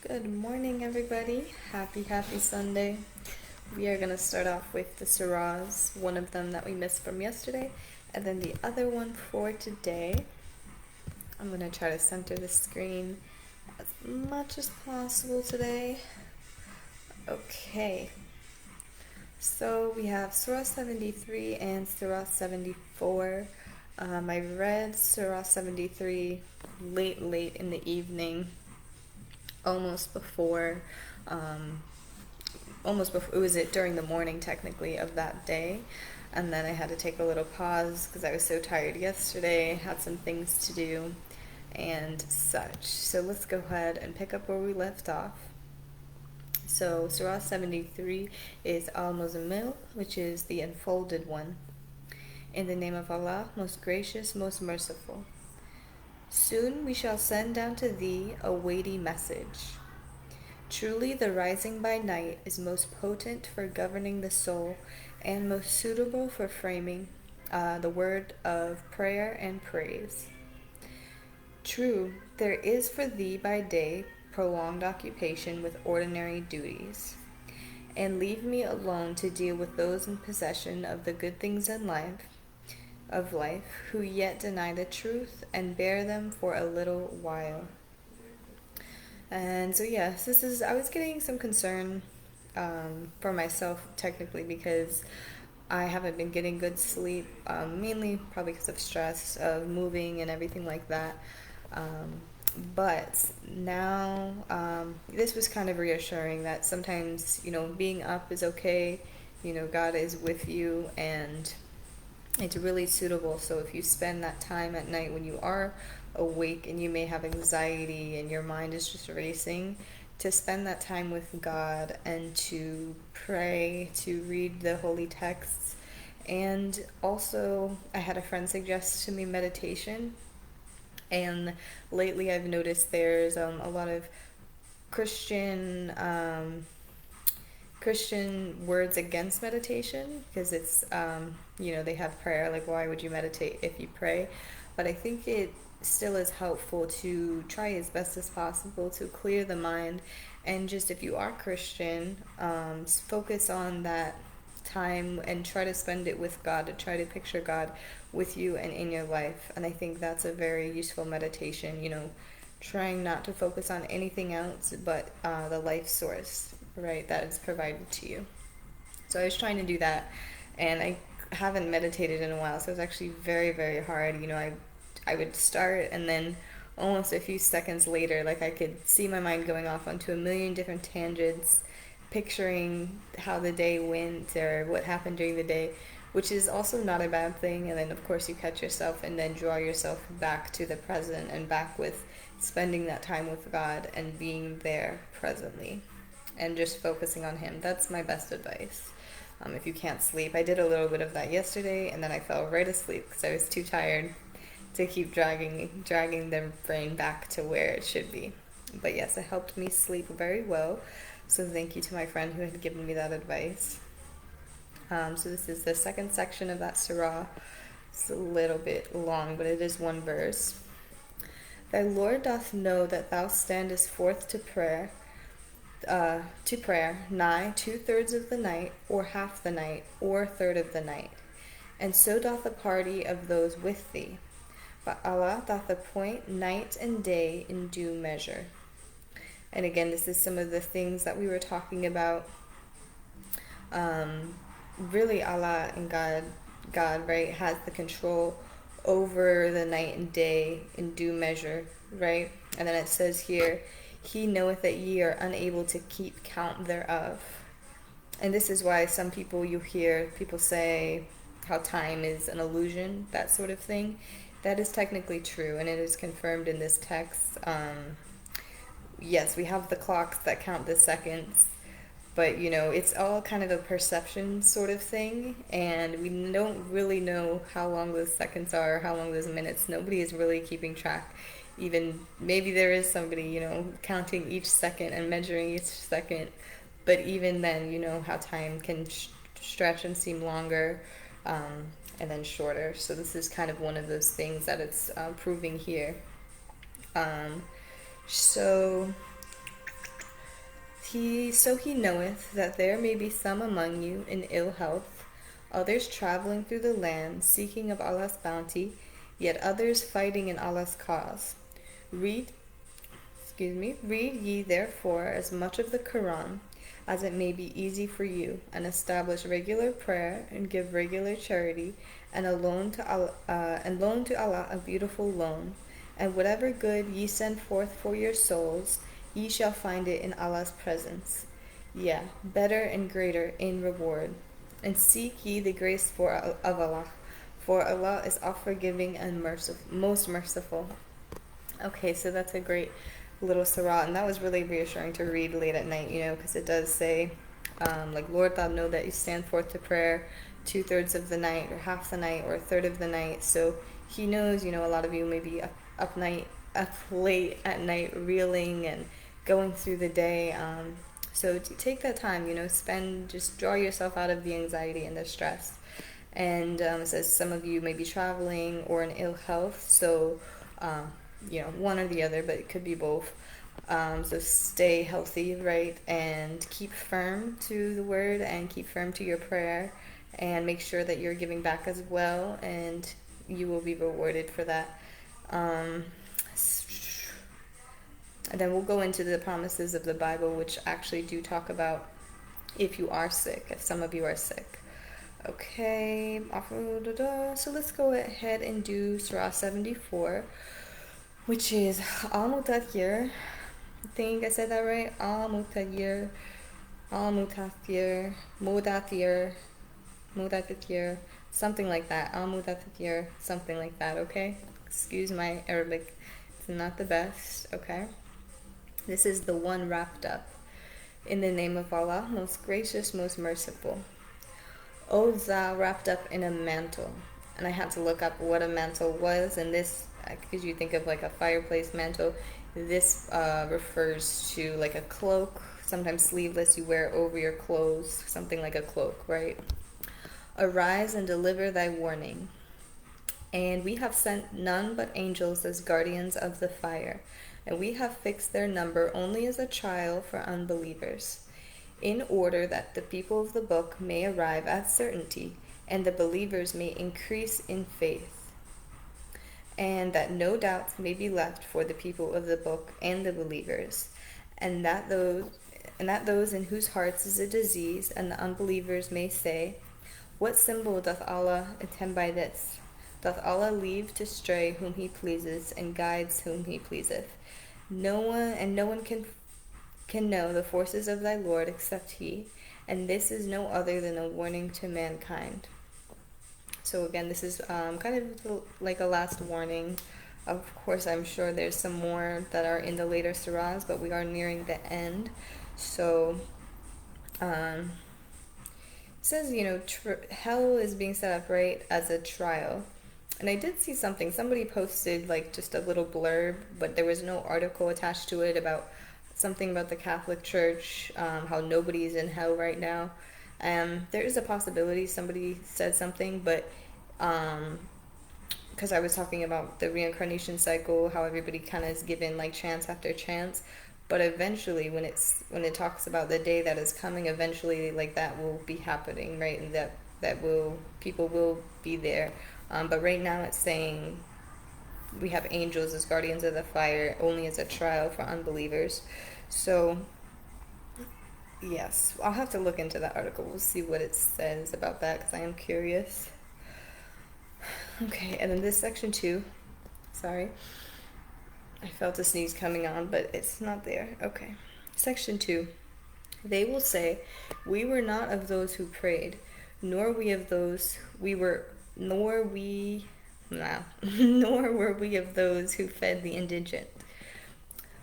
Good morning, everybody. Happy Sunday. We are going to start off with the surahs, one of them that we missed from yesterday, and then the other one for today. I'm going to try to center the screen as much as possible today. Okay, so we have Surah 73 and Surah 74. I read Surah 73 late in the evening, almost before um, it was during the morning technically of that day, and then I had to take a little pause because I was so tired yesterday, had some things to do and such. So let's go ahead and pick up where we left off. So Surah 73 is Al-Muzammil, which is the enfolded one. In the name of Allah, most gracious, most merciful. Soon we shall send down to thee a weighty message. Truly the rising by night is most potent for governing the soul and most suitable for framing the word of prayer and praise. True, there is for thee by day prolonged occupation with ordinary duties, and leave me alone to deal with those in possession of the good things in life, who yet deny the truth and bear them for a little while. And so, yes, I was getting some concern for myself technically because I haven't been getting good sleep, mainly probably because of stress of moving and everything like that. Um, but now, this was kind of reassuring that sometimes, being up is okay. God is with you and it's really suitable. So if you spend that time at night when you are awake and you may have anxiety and your mind is just racing, to spend that time with God and to pray, to read the holy texts. And also, I had a friend suggest to me meditation. And lately, I've noticed there's a lot of Christian Christian words against meditation because they have prayer, like, why would you meditate if you pray? But I think it still is helpful to try as best as possible to clear the mind and just, if you are Christian, focus on that time and try to spend it with God, to try to picture God with you and in your life. And I think that's a very useful meditation, trying not to focus on anything else but the life source, right, that is provided to you. So I was trying to do that, and I haven't meditated in a while, so it was actually very, very hard. I would start, and then almost a few seconds later, like, I could see my mind going off onto a million different tangents, picturing how the day went or what happened during the day, which is also not a bad thing. And then, of course, you catch yourself and then draw yourself back to the present and back with spending that time with God and being there presently and just focusing on Him. That's my best advice. If you can't sleep, I did a little bit of that yesterday, and then I fell right asleep because I was too tired to keep dragging the brain back to where it should be. But yes, it helped me sleep very well. So thank you to my friend who had given me that advice. So this is the second section of that surah. It's a little bit long, but it is one verse. Thy Lord doth know that thou standest forth to prayer, nigh 2/3 of the night, or half the night, or a third of the night. And so doth a party of those with thee. But Allah doth appoint night and day in due measure. And again, this is some of the things that we were talking about. Really, Allah and God, right, has the control over the night and day in due measure, right? And then it says here, He knoweth that ye are unable to keep count thereof. And this is why some people, you hear people say how time is an illusion, that sort of thing. That is technically true, and it is confirmed in this text. Yes, we have the clocks that count the seconds, but it's all kind of a perception sort of thing, and we don't really know how long those seconds are, how long those minutes. Nobody is really keeping track. Even maybe there is somebody, counting each second and measuring each second, but even then, how time can stretch and seem longer, and then shorter. So this is kind of one of those things that it's proving here. So He knoweth that there may be some among you in ill health, others traveling through the land, seeking of Allah's bounty, yet others fighting in Allah's cause. Read read ye therefore as much of the Quran as it may be easy for you, and establish regular prayer, and give regular charity, and loan to Allah a beautiful loan. And whatever good ye send forth for your souls, ye shall find it in Allah's presence. Yeah, better and greater in reward. And seek ye the grace of Allah, for Allah is all forgiving and most merciful. Okay, so that's a great little surah, and that was really reassuring to read late at night, because it does say, like, Lord, thou know that you stand forth to prayer 2/3 of the night, or half the night, or a third of the night. So He knows, a lot of you may be up late at night, reeling and going through the day. So to take that time, just draw yourself out of the anxiety and the stress. And it says some of you may be traveling or in ill health, so one or the other, but it could be both. So stay healthy, right? And keep firm to the word, and keep firm to your prayer, and make sure that you're giving back as well, and you will be rewarded for that. And then we'll go into the promises of the Bible, which actually do talk about if you are sick, if some of you are sick. Okay, so let's go ahead and do Surah 74, which is Al-Mutathir. I think I said that right. Al-Mutathir, Mudathir, something like that. Al-Mudathir, something like that, okay? Excuse my Arabic. It's not the best, okay? This is the one wrapped up. In the name of Allah, most gracious, most merciful. O thou wrapped up in a mantle. And I had to look up what a mantle was, and this, because you think of like a fireplace mantle, this refers to like a cloak, sometimes sleeveless, you wear over your clothes, something like a cloak, right? Arise and deliver thy warning. And we have sent none but angels as guardians of the fire, and we have fixed their number only as a trial for unbelievers, in order that the people of the book may arrive at certainty, and the believers may increase in faith, and that no doubts may be left for the people of the book and the believers, and that those in whose hearts is a disease, and the unbelievers may say, what symbol doth Allah intend by this? Doth Allah leave to stray whom He pleases, and guides whom He pleaseth? No one can know the forces of thy Lord except He, and this is no other than a warning to mankind. So again, this is kind of like a last warning. Of course, I'm sure there's some more that are in the later surahs, but we are nearing the end. So it says, hell is being set up, right, as a trial. And I did see somebody posted like just a little blurb, but there was no article attached to it about something about the Catholic Church, how nobody's in hell right now. There is a possibility somebody said something, but because I was talking about the reincarnation cycle, how everybody kind of is given like chance after chance, but eventually when it talks about the day that is coming, eventually like that will be happening, right? And people will be there. But right now it's saying we have angels as guardians of the fire only as a trial for unbelievers. So yes, I'll have to look into that article. We'll see what it says about that, because I am curious. Okay, and then this section 2. Sorry. I felt a sneeze coming on, but it's not there. Okay. Section 2. They will say, we were not of those who prayed, nor were we of those who fed the indigent.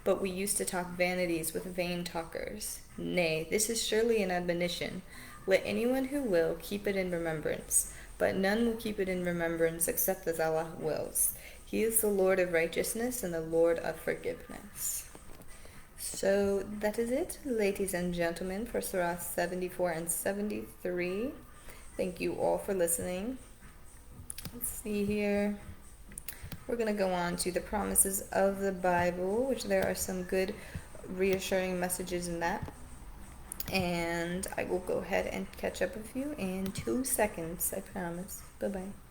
But we used to talk vanities with vain talkers. Nay, this is surely an admonition. Let anyone who will keep it in remembrance, but none will keep it in remembrance except as Allah wills. He is the Lord of righteousness and the Lord of forgiveness. So that is it, ladies and gentlemen, for Surah 74 and 73. Thank you all for listening. Let's see here. We're going to go on to the promises of the Bible, which there are some good reassuring messages in that. And I will go ahead and catch up with you in 2 seconds, I promise. Bye bye.